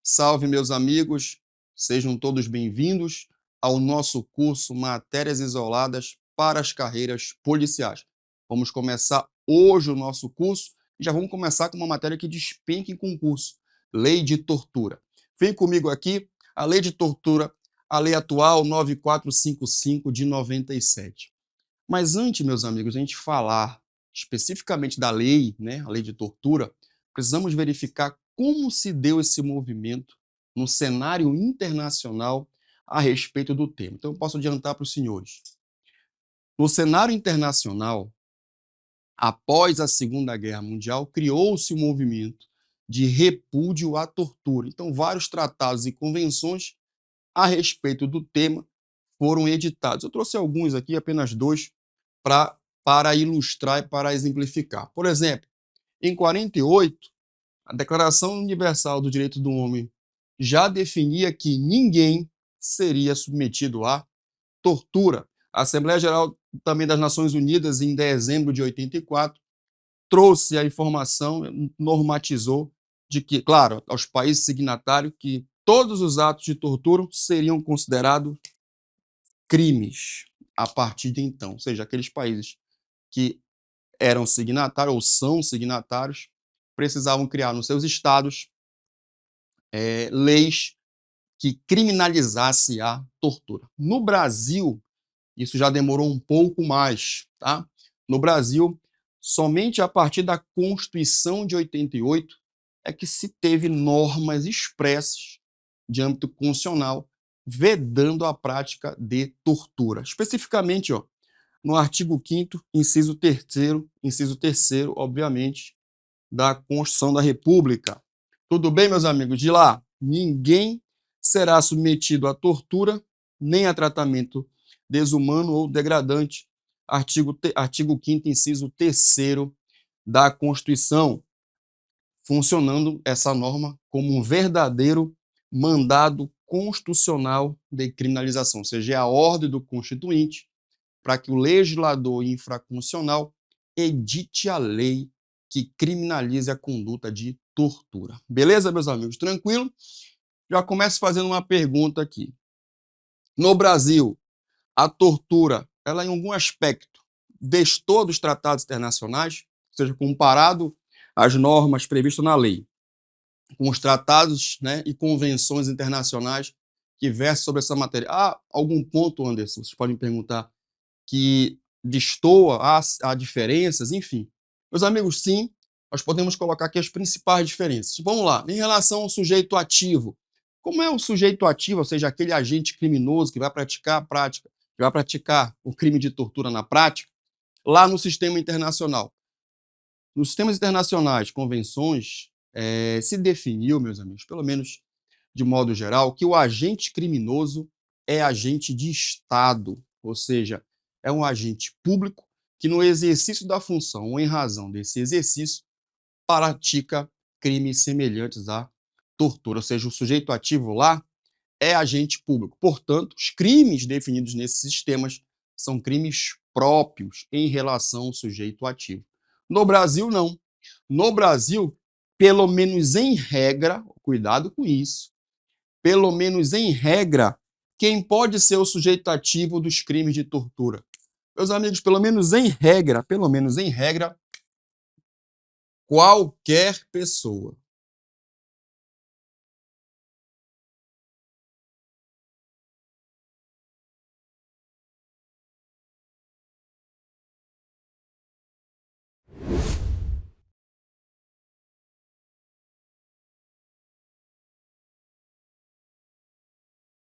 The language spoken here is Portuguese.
Salve, meus amigos, sejam todos bem-vindos ao nosso curso Matérias Isoladas para as Carreiras Policiais. Vamos começar hoje o nosso curso e já vamos começar com uma matéria que despenca em concurso, Lei de Tortura. Vem comigo aqui, a Lei de Tortura, a Lei Atual 9455 de 97. Mas antes, meus amigos, a gente falar especificamente da lei, né, a Lei de Tortura, precisamos verificar como se deu esse movimento no cenário internacional a respeito do tema. Então, eu posso adiantar para os senhores. No cenário internacional, após a Segunda Guerra Mundial, criou-se um movimento de repúdio à tortura. Então, vários tratados e convenções a respeito do tema foram editados. Eu trouxe alguns aqui, apenas dois, para ilustrar e para exemplificar. Por exemplo, em 48, a Declaração Universal do Direito do Homem já definia que ninguém seria submetido à tortura. A Assembleia Geral também das Nações Unidas, em dezembro de 84, trouxe a informação, normatizou de que, claro, aos países signatários, que todos os atos de tortura seriam considerados crimes a partir de então. Ou seja, aqueles países que eram signatários ou são signatários precisavam criar nos seus estados leis que criminalizassem a tortura. No Brasil, isso já demorou um pouco mais, tá? No Brasil, somente a partir da Constituição de 88 é que se teve normas expressas de âmbito constitucional vedando a prática de tortura. Especificamente, no artigo 5º, inciso 3º, obviamente, da Constituição da República. Tudo bem, meus amigos? De lá, ninguém será submetido à tortura nem a tratamento desumano ou degradante. Artigo 5º, inciso 3º da Constituição, funcionando essa norma como um verdadeiro mandado constitucional de criminalização, ou seja, é a ordem do Constituinte para que o legislador infraconstitucional edite a lei que criminalize a conduta de tortura. Beleza, meus amigos? Tranquilo? Já começo fazendo uma pergunta aqui. No Brasil, a tortura, ela em algum aspecto destoa dos tratados internacionais, ou seja, comparado às normas previstas na lei, com os tratados, né, e convenções internacionais que versam sobre essa matéria. Há algum ponto, Anderson, vocês podem perguntar, que destoa, há diferenças, enfim. Meus amigos, sim, nós podemos colocar aqui as principais diferenças. Vamos lá, em relação ao sujeito ativo. Como é o sujeito ativo, ou seja, aquele agente criminoso que vai praticar a prática, que vai praticar o crime de tortura na prática, lá no sistema internacional? Nos sistemas internacionais, convenções, se definiu, meus amigos, pelo menos de modo geral, que o agente criminoso é agente de Estado, ou seja, é um agente público que, no exercício da função ou em razão desse exercício, pratica crimes semelhantes à tortura, ou seja, o sujeito ativo lá é agente público. Portanto, os crimes definidos nesses sistemas são crimes próprios em relação ao sujeito ativo. No Brasil, não. No Brasil, pelo menos em regra, cuidado com isso, pelo menos em regra, quem pode ser o sujeito ativo dos crimes de tortura? Meus amigos, pelo menos em regra, qualquer pessoa.